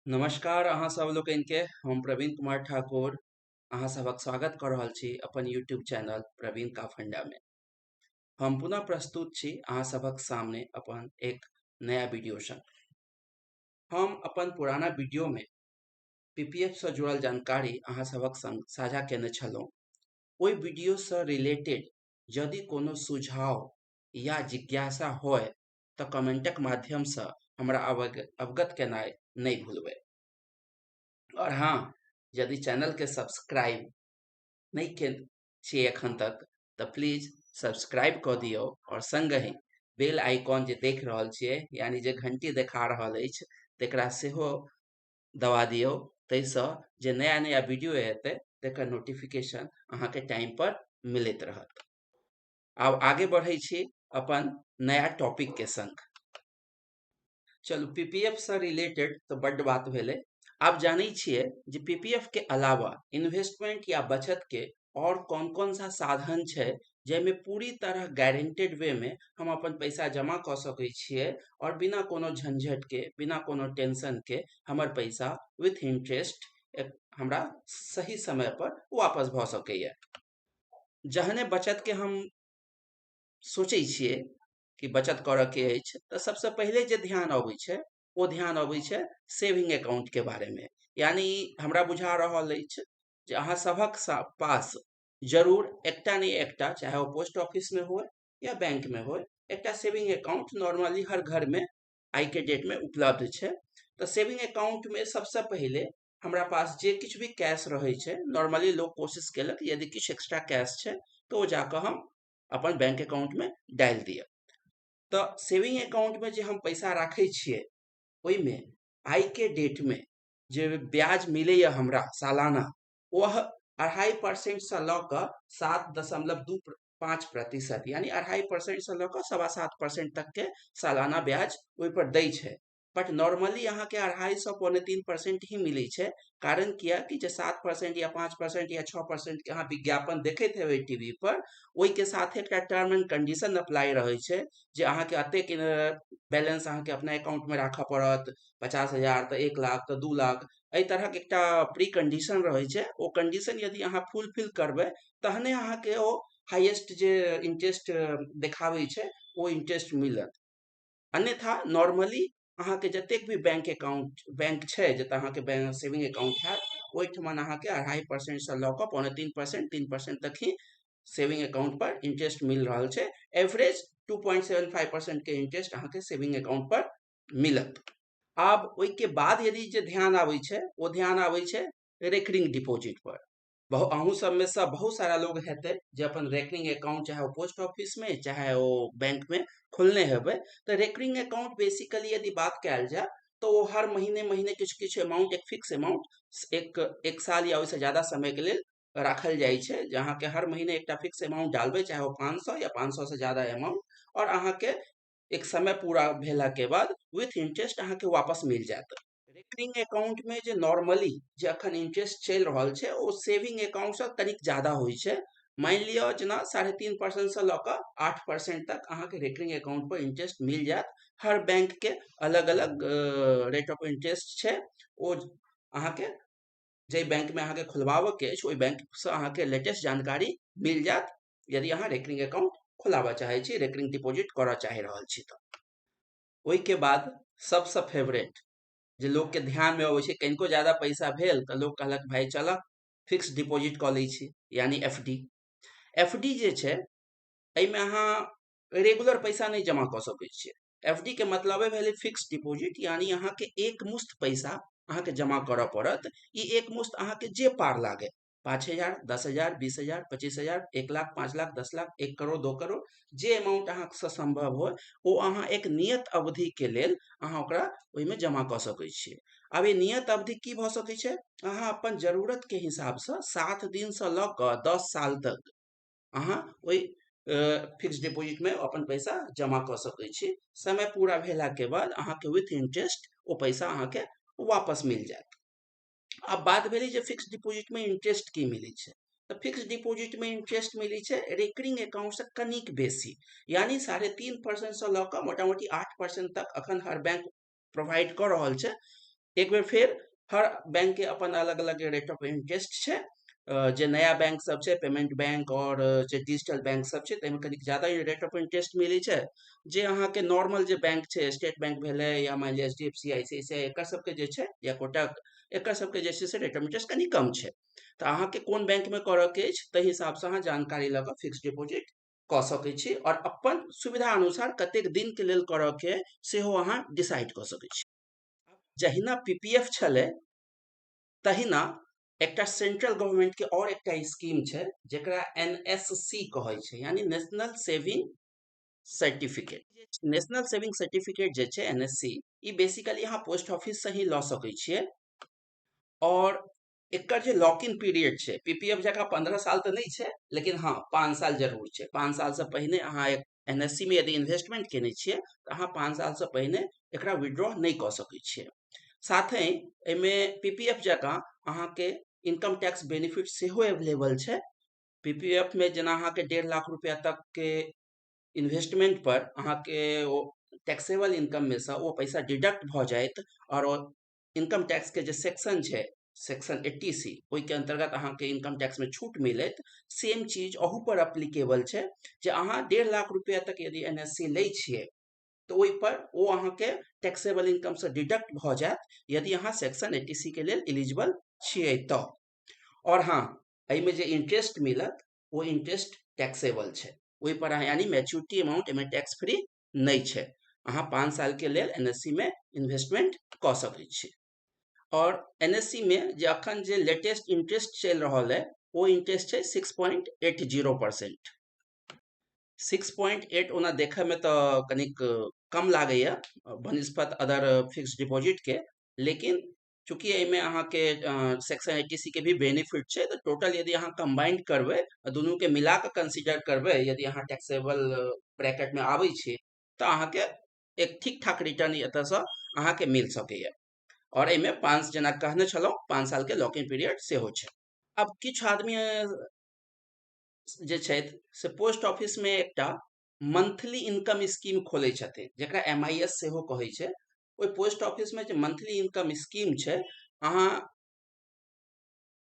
नमस्कार अहाँ सब लोकनि के हम प्रवीण कुमार ठाकुर अहाँ सबक स्वागत कर रहल छी अपन यूट्यूब चैनल प्रवीण का फंडा में। हम पुनः प्रस्तुत छी अहाँ सबक सामने अपन एक नया वीडियो संग। हम अपन पुराना वीडियो में पीपीएफ से जुड़ल जानकारी अहाँ सबक संग साझा केने छलहुँ। ओहि वीडियो से रिलेटेड यदि कोनो सुझाव या जिज्ञासा होय तऽ कमेंटक माध्यम से हमरा अवगत केनाइ नहीं भूलबै। और हाँ, यदि चैनल के सब्सक्राइब नहीं के छी एखन तक तऽ प्लीज सब्सक्राइब कऽ दियौ और संगहि बेल आइकॉन जे देख रहल छियै यानी जे घंटी देखा रहल अछि तकरा सेहो दबा दियौ, ताहिसँ जे नया नया वीडियो एतै तकर नोटिफिकेशन अहाँके टाइम पर मिलैत रहत। आब आगे बढ़ै छी अपन नया टॉपिक के संग। चलू पीपीएफ से रिलेटेड तो बड्ड बात भेलै। आप जानै छियै जे पीपीएफ के अलावा इन्वेस्टमेंट या बचत के और कौन कौन सा साधन छै जाहिमे पूरी तरह गारंटेड वे में हम अपन पैसा जमा कऽ सकै छियै और बिना कोनो झंझट के बिना कोनो टेंशन के हमर पैसा विथ इंटरेस्ट हमरा सही समय पर वापस भऽ सकैए। जहने बचत के हम सोचै छियै कि बचत करऽ के अछि तऽ सबसे पहिले जे ध्यान अबै छै ओ ध्यान अबै छै सेविंग अकाउंट के बारे में। यानी हमरा बुझा रहल अछि जे अहाँ सभक पास जरूर एकटा नहीं एकटा, चाहे वो पोस्ट ऑफिस में हो या बैंक में हो, एकटा सेविंग अकाउंट नॉर्मली हर घर में आई के डेट में उपलब्ध छै। तो सेविंग अकाउंट में सबसे पहिले हमरा पास जे किछु भी कैश रहे छै, नॉर्मली लोग कोशिश केलक यदि किछु एक्स्ट्रा कैश छै तो वो जाकर हम अपन बैंक अकाउंट में डाल दिया। तो सेविंग अकाउंट में जे हम पैसा राखे छिए ओहिमे आई के डेट में जे ब्याज मिलैया हमरा सालाना वह 2.5% से लऽ कऽ 7.25% यानी 2.5% से लऽ कऽ 7.25% तक के सालाना ब्याज ओहि पर दै छै। बट नॉर्मली अहाँ के 2.5 से 3.25% ही मिलै छै। कारण किया कि जे 7% या 5% या 6% के अहाँ विज्ञापन देखैत हेबै टीवी पर, ओहि के साथ एकटा टर्म एंड कंडीशन अप्लाई रहे छै जे अहाँ के अतेक बैलेंस अहाँ के अपना अकाउंट में राखऽ पड़त, 50,000 तऽ 1 लाख तऽ 2 लाख, एहि तरहक एकटा प्री कंडीशन रहे छै। ओ कंडीशन यदि अहाँ फुलफिल करबै तहने अहाँ के ओ हाईएस्ट जे इंटरेस्ट देखाबै छै ओ इंटरेस्ट मिलत। अन्यथा नॉर्मली अहाँ के जतेक भी बैंक छै जतऽ अहाँ के बैंक सेविंग अकाउंट हैत ओहिठमन अहाँ के 2.5% से लऽ कऽ 3.25% 3% तक ही सेविंग अकाउंट पर इंटरेस्ट मिल रहल छै। एवरेज 2.75% के इंटरेस्ट अहाँ के सेविंग अकाउंट पर मिलत। आब ओहि के बाद यदि जे ध्यान आबै छै ओ ध्यान आबै छै रेकरिंग डिपॉजिट पर। अहूँ सब में से बहुत सारा लोग हेतै जे अपन रेकरिंग अकाउंट चाहे वो पोस्ट ऑफिस में चाहे वो बैंक में खोलने हेबै। तो रेकरिंग अकाउंट बेसिकली यदि बात कयल जाय तो वो हर महीने महीने किछु किछु अमाउंट, एक फिक्स अमाउंट एक साल या ओहिसँ ज्यादा समय के लेल राखल जाइ छै, जहाँ के हर महीने एकटा फिक्स अमाउंट डालबै, चाहे वो 500 या 500 से ज्यादा अमाउंट, और अहाँ के एक समय पूरा भेला के बाद विथ इंटरेस्ट अहाँ के वापस मिल जायत। रेकरिंग अकाउंट में जे नॉर्मली जे अखन इंटरेस्ट चलि रहल छै ओ सेविंग अकाउंट से कनिक ज्यादा होइ छै। मान लियो जेना 3.5% से लऽ कऽ 8% तक अहाँ के रेकरिंग अकाउंट पर इंटरेस्ट मिल जायत। हर बैंक के अलग अलग रेट ऑफ इंटरेस्ट छै। ओ अहाँ के जे बैंक में अहाँ के खोलबाबऽ के अछि ओहि बैंक से अहाँ के लेटेस्ट जानकारी मिल जायत यदि अहाँ रेकरिंग अकाउंट खोलाबऽ चाहे छी, रेकरिंग डिपॉजिट करऽ चाहि रहल छी तऽ। ओहि के बाद सबसे फेवरेट जे लोग के ध्यान में अबै छै, कनिको ज्यादा पैसा भेल तऽ लोग कहलक भाई चलऽ फिक्स डिपॉजिट कऽ लै छी, यानी एफडी। एफडी जे छै एहिमे अहाँ रेगुलर पैसा नहीं जमा कऽ सकै छियै। एफडी के मतलबे भेलै फिक्स डिपॉजिट, यानी अहाँ के एक मुश्त पैसा अहाँ के जमा करऽ पड़त। ई एक मुश्त अहाँ के जे पार लागे, 5,000, 10,000, 20,000, 25,000, 1 लाख, 5 लाख, 10 लाख, 1 करोड़, 2 करोड़, जे अमाउंट अहाँ से संभव हो ओ अहाँ एक नियत अवधि के लेल अहाँ ओकरा ओहिमे जमा कऽ सकै छियै। आब ये नियत अवधि की भऽ सकै छै, अहाँ अपन जरूरत के हिसाब से 7 दिन से लऽ कऽ 10 साल तक अहाँ ओहि फिक्स डिपॉजिट में अपन पैसा जमा कऽ सकै छी। समय पूरा भेला के बाद अहाँ के विथ इंटरेस्ट ओ पैसा अहाँ के वापस मिल जायत। अब बात भेलै जे फिक्स डिपॉजिट में इंटरेस्ट की मिलै छै, तो फिक्स डिपॉजिट में इंटरेस्ट मिलै छै रेकरिंग अकाउंट से कनिक बेसी, यानी 3.5% से लऽ कऽ मोटा मोटी 8% तक अखन हर बैंक प्रोवाइड कऽ रहल छै। एक बेर फिर हर बैंक के अपन अलग अलग रेट ऑफ इंटरेस्ट छै। जे नया बैंक सब छै, पेमेंट बैंक और जे डिजिटल बैंक सब छै, ताहिमे कनिक ज्यादा रेट ऑफ इंटरेस्ट मिलै छै। जे अहाँके नॉर्मल जे बैंक छै, स्टेट बैंक भेलै या मानि लिअ HDFC ICICI, एकर सबके जे छै, या कोटक, एकर सबके जे छै से रेट ऑफ इंटरेस्ट कनि कम छै। तऽ अहाँके कोन बैंकमे करऽके अछि, ताहि हिसाबसँ अहाँ जानकारी लऽ कऽ फिक्स डिपॉजिट कऽ सकैत छी, और अपन सुविधा अनुसार कतेक दिनके लेल करऽके सेहो अहाँ डिसाइड कऽ सकैत छी। जहिना PPF छलै, तहिना एकटा सेंट्रल गवर्नमेंट के और एकटा स्कीम छै, जेकरा NSC कहै छै, यानी national saving certificate. National saving certificate जे छै NSC, ई बेसिकली अहाँ पोस्ट ऑफिस से ही लऽ सकै छियै। और एकर जे लॉक इन पीरियड छै, PPF जकाँ 15 साल तऽ नहीं छै, लेकिन हाँ 5 साल जरूर छै। 5 साल से पहिने अहाँ एक NSC में यदि इन्वेस्टमेंट केने छियै, तऽ अहाँ 5 साल से पहिने एकरा विड्रॉ नहीं कऽ सकै छियै। साथ ही एहिमे PPF जकाँ अहाँके इनकम टैक्स बेनिफिट सेहो अवेलेबल छै। PPF में जेना अहाँके 1.5 लाख रुपया तक के इन्वेस्टमेंट पर अहाँके ओ टैक्सेबल इनकम में से वो पैसा डिडक्ट भऽ जायत, और इनकम टैक्स के जे सेक्शन छै, सेक्शन 80C, ओहिके अंतर्गत अहाँके इनकम टैक्स में छूट मिलत। सेम चीज अहू पर अप्लीकेबल छै, जे अहाँ 1.5 लाख रुपया तक यदि NSC लै छियै, तो ओहि पर ओ अहाँके टैक्सेबल इनकम से डिडक्ट भऽ जायत, यदि अहाँ सेक्शन 80C के लेल एलिजिबल छियै तऽ। और हाँ, एहिमे जे इंटरेस्ट मिलत, वो इंटरेस्ट टैक्सेबल छै। ओहि पर अहाँ, यानी मैच्योरिटी अमाउंट एहिमे टैक्स फ्री नहीं छै। अहाँ 5 साल के लेल NSC में इन्वेस्टमेंट कऽ सकै छी। और NSC में जे अखन जे लेटेस्ट इंटरेस्ट चलि रहल है, वो इंटरेस्ट छै 6.80%। 6.8 ओना देखे में तो कनिक कम लागैया बनिस्पत अदर फिक्स डिपॉजिट के, लेकिन चूंकि एहिमे अहाँके सेक्शन 80C के भी बेनिफिट छै, तो टोटल यदि अहाँ कंबाइंड करबै, दुनू के मिला कऽ कंसीडर करबै, यदि अहाँ टैक्सेबल ब्रैकेट में आबै छी, तऽ अहाँके एक ठीक ठाक रिटर्न एतऽसँ अहाँके मिल सकैया। और एहिमे 5, जेना कहने छलहुँ, 5 साल के लॉक इन पीरियड सेहो छै। अब किछु आदमी जे छथि से पोस्ट ऑफिस में एकटा मंथली इनकम स्कीम खोलै छथिन, जेकरा MIS सेहो कहै छै। ओहि पोस्ट ऑफिस में जे मंथली इनकम स्कीम छै, अहाँ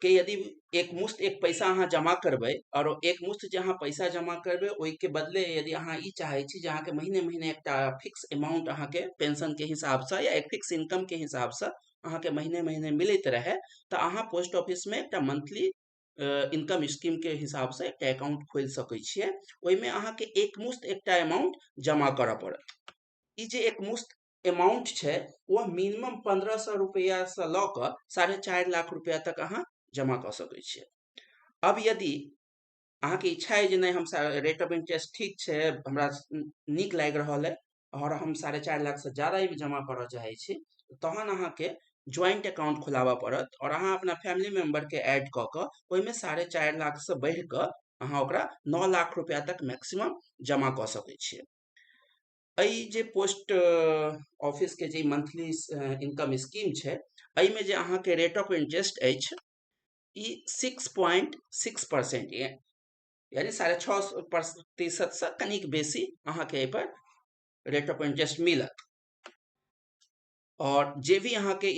के यदि एक मुश्त एक पैसा अहाँ जमा करबै, और एक मुश्त जे अहाँ पैसा जमा करबै, ओहिके बदले यदि अहाँ ई चाहै छी जे अहाँके महीने महीने एकटा फिक्स अमाउंट अहाँके पेंशन के हिसाब से या एक फिक्स इनकम के हिसाब से अहाँके महीने महीने मिलैत रहे, तऽ अहाँ पोस्ट ऑफिस में एकटा मंथली इनकम स्कीम के हिसाब से एकटा अकाउंट खोलि सकै छियै। ओहिमे अहाँके एक मुश्त एकटा अमाउंट जमा करऽ पड़त। ई जे एक मुश्त अमाउंट छै, वो मिनिमम 1500 रुपया से लऽ कऽ 4.5 लाख रुपया तक अहाँ जमा कऽ सकै छियै। अब यदि अहाँके इच्छा है जे नहीं, हम रेट ऑफ इंटरेस्ट ठीक छै, हमरा नीक लागि रहल है, और हम 4.5 लाख से ज्यादा ही जमा करऽ चाहै छी, तहन अहाँके ज्वाइंट अकाउंट खोलाबऽ पड़त, और अहाँ अपना फैमिली मेंबर के ऐड कऽ कऽ ओहिमे 4.5 लाख से बढ़ि कऽ अहाँ ओकरा 9 लाख रुपया तक मैक्सिमम जमा कऽ सकै छियै। एहि जे पोस्ट ऑफिस के जे मंथली इनकम स्कीम छै, एहिमे जे अहाँके रेट ऑफ इंटरेस्ट अछि, ई 6.6%, यानी 6.5% से कनिक बेसी अहाँके एहि पर रेट ऑफ इंटरेस्ट मिलत। और जे भी अहाँके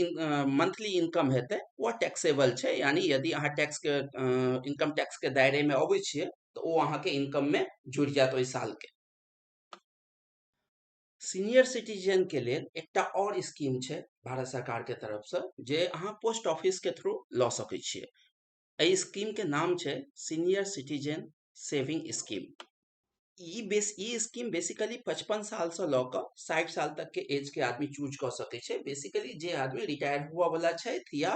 मंथली इनकम हेतै, वो टैक्सेबल छै, यानी यदि अहाँ टैक्स के इनकम टैक्स के दायरे में अबै छियै, तऽ ओ अहाँके इनकम में जुड़ि जायत ओहि साल के। सीनियर सिटीजन के लेल एकटा और स्कीम छै भारत सरकार के तरफ से, जे अहाँ पोस्ट ऑफिस के थ्रू लऽ सकै छियै। एहि स्कीम के नाम छै सीनियर सिटीजन सेविंग स्कीम। ई स्कीम बेसिकली 55 साल से लऽ कऽ 60 साल तक के एज के आदमी चूज कऽ सकै छै। बेसिकली जे आदमी रिटायर हुआ वाला छथि, या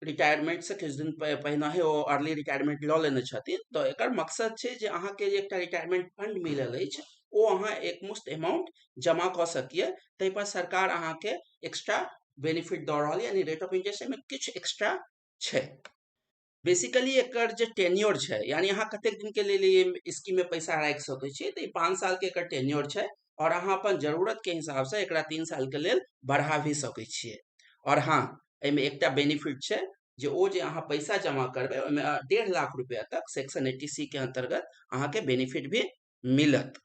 रिटायरमेंट से किछु दिन पहिने ओ अर्ली रिटायरमेंट लऽ लेने छथिन, तऽ एकर मकसद छै जे अहाँके जे एकटा रिटायरमेंट फंड मिलल अछि, ओ अहाँ एक मुश्त अमाउंट जमा कऽ सकिए। ताहि पर सरकार अहाँके एक्स्ट्रा बेनिफिट दऽ रहल है, यानी रेट ऑफ इंटरेस्ट में किछु एक्स्ट्रा छै। बेसिकली एकर जे टेन्योर छै, यानी अहाँ कतेक दिन के लेल ई स्कीम में पैसा राखि सकै छियै, तऽ 5 साल के एकर टेन्योर छै, और अहाँ अपन जरूरत के हिसाब से एकरा 3 साल के लेल बढ़ा भी सकै छियै। और हाँ, एहिमे एकटा बेनिफिट छै, जे ओ जे अहाँ पैसा जमा करबै, ओहिमे 1.5 लाख रुपया तक सेक्शन 80C के अंतर्गत अहाँके बेनिफिट भी मिलत।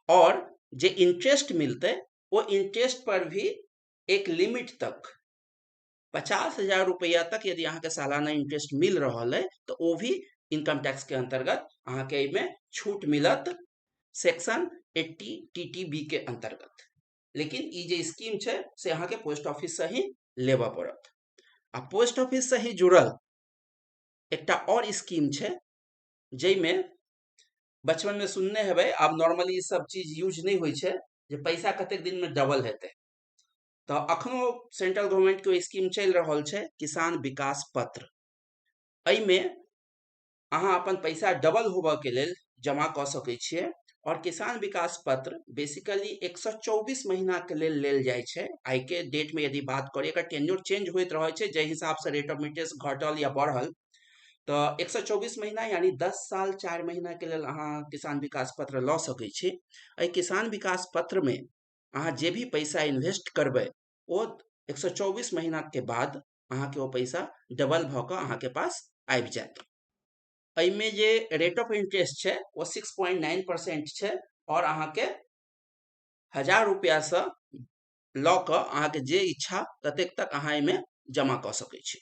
और जे इंटरेस्ट मिलते, वो इंटरेस्ट पर भी एक लिमिट तक 50,000 रुपया तक यदि अहाँ के सालाना इंटरेस्ट मिल रहा है तो वो भी इनकम टैक्स के अंतर्गत अहाँ के में छूट मिलत सेक्शन 80 TTB के अंतर्गत। लेकिन ई जे स्कीम छे से अहाँ के पोस्ट ऑफिस से ही लेबा पड़त। आ पोस्ट ऑफिस से ही जुड़ल एकटा और स्कीम छे जैमे बचपन में सुनने हेबै, अब नॉर्मली सब चीज यूज नहीं होई छे जे पैसा कतेक दिन में डबल हेतै। तो अखनो सेंट्रल गवर्नमेंट के स्कीम चल रहल छे किसान विकास पत्र। एहिमे अहाँ अपन पैसा डबल होबऽ के लेल जमा कऽ सकै छियै। और किसान विकास पत्र बेसिकली 124 महीना के लेल जाय छे। आई के डेट में यदि बात करी, एकर टेन्योर चेंज होइत रहे छे जे हिसाब से रेट ऑफ इंटरेस्ट घटल या बढ़ल। तो 124 महीना यानी 10 साल 4 महीना के लेल अहाँ किसान विकास पत्र लऽ सकै छी। एहि किसान विकास पत्र में अहाँ जे भी पैसा इन्वेस्ट करबै वो 124 महीना के बाद अहाँ के वो पैसा डबल भऽ कऽ अहाँ के पास आबि जायत। एहिमे जे रेट ऑफ इंटरेस्ट छे वो 6.9% छे और अहाँ के 1000 रुपया से लऽ कऽ अहाँ के जे इच्छा ततेक तक अहाँ एहिमे जमा कऽ सकै छी।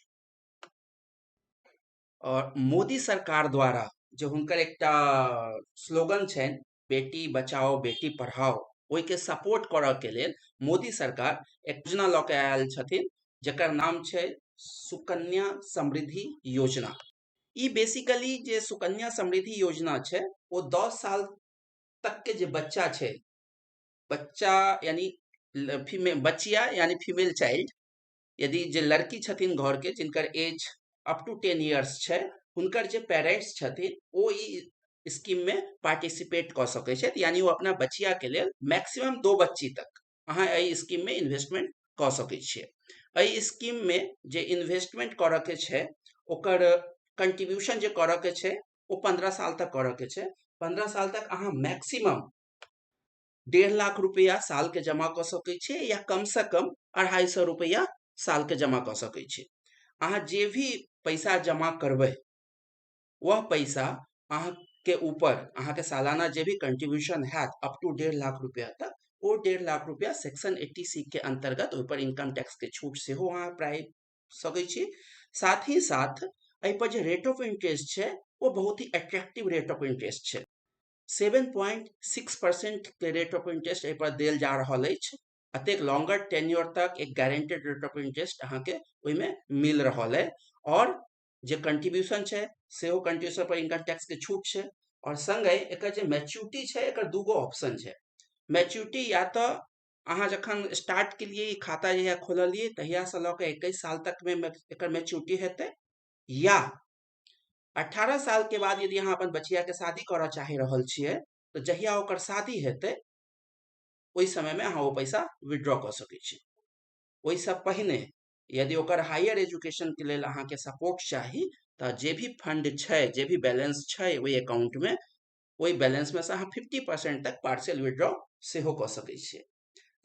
और मोदी सरकार द्वारा जो हुनकर एकटा स्लोगन छे बेटी बचाओ बेटी पढ़ाओ, ओहि के सपोर्ट करऽ के लेल मोदी सरकार एक योजना लऽ के आयल छथिन जेकर नाम छे सुकन्या समृद्धि योजना। ई बेसिकली जे सुकन्या समृद्धि योजना छे वो 10 साल तक के जे बच्चा छे, बच्चा यानी बच्चिया यानी फीमेल चाइल्ड, यदि जे लड़की छथिन घर के जिनकर एज अप टू 10 इयर्स छे, हुनकर जे पेरेंट्स छथिन वो ई स्कीम में पार्टिसिपेट कर सके छे। यानी वो अपना बच्चिया के लेल मैक्सिमम 2 बच्ची तक अहाँ एहि स्कीम में इन्वेस्टमेंट कर सके छिए। एहि स्कीम में जे इन्वेस्टमेंट करऽ के छे ओकर कंट्रीब्यूशन जे करऽ के छे वो 15 साल तक करऽ के छे। 15 साल तक अहाँ मैक्सिमम 1.5 लाख रुपया साल के जमा कर सके छे या कम से कम 250 रुपया साल के जमा कर सके छे। अहाँ जे भी पैसा जमा करबै वह पैसा अहाँ के ऊपर अहाँ के सालाना जे भी कंट्रीब्यूशन हैत अप टू 1.5 लाख रुपया तक, वो 1.5 लाख रुपया सेक्शन 80C के अंतर्गत ओहि पर इनकम टैक्स के छूट से हो अहाँ प्राप्त सकै छी। साथ ही साथ एहि पर जे रेट ऑफ इंटरेस्ट छे वो बहुत ही अट्रैक्टिव रेट ऑफ इंटरेस्ट छे। 7.6% के रेट ऑफ इंटरेस्ट एहि पर देल जा रहल अछि। अतेक लॉन्गर टेन्योर तक एक गारंटेड रेट ऑफ इंटरेस्ट अहाँ के ओहि में मिल रहल है। और जे कंट्रीब्यूशन छे सेहो कंट्रीब्यूशन पर इनकम टैक्स के छूट छे। और संगे एकर जे मैच्योरिटी छे एकर दूगो ऑप्शन छे। मैच्योरिटी या तो अहाँ जखन स्टार्ट के लिए खाता जहिया खोललिए तहिया से लऽ के 21 साल तक में एकर मैच्योरिटी हेतै, या 18 साल के बाद यदि अहाँ अपन बचिया के शादी करऽ चाहि रहल छिए तो जहिया ओकर शादी हेतै ओहि समय में अहाँ वो पैसा विड्रॉ कर सकै छी। ओहि से पहिने यदि ओकर हायर एजुकेशन के लेल अहाँ के सपोर्ट चाही तो जे भी फंड छे, जे भी बैलेंस छे ओहि अकाउंट में, ओहि बैलेंस में से अहाँ 50% तक पार्शियल विड्रॉ सेहो कर सकै छिए।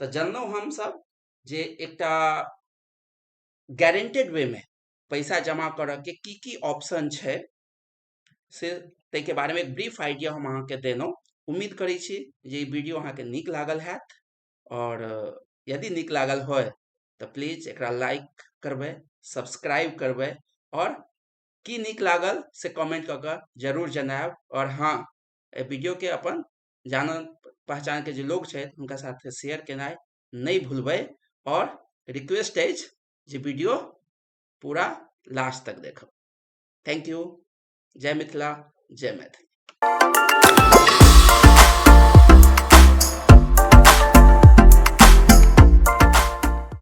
तो जानलहुँ हम सब जे एकटा गारंटेड वे में पैसा जमा करऽ के की ऑप्शन छे से तै के बारे में एक ब्रीफ आइडिया हम अहाँ के देलहुँ। उम्मीद करै छी जे ई वीडियो अहाँ के नीक लागल हैत। और यदि नीक लागल होय तो प्लीज एकरा लाइक करबै, सब्सक्राइब करबै और की नीक लागल से कमेंट कऽ के जरूर जनाब। और हाँ, वीडियो के अपन जानल पहचान के जे लोग छे उनका साथ शेयर केनाइ नहीं भूलबै। और रिक्वेस्ट है जे वीडियो पूरा लास्ट तक देखब। Thank you. जय मिथिला, जय मैथिली।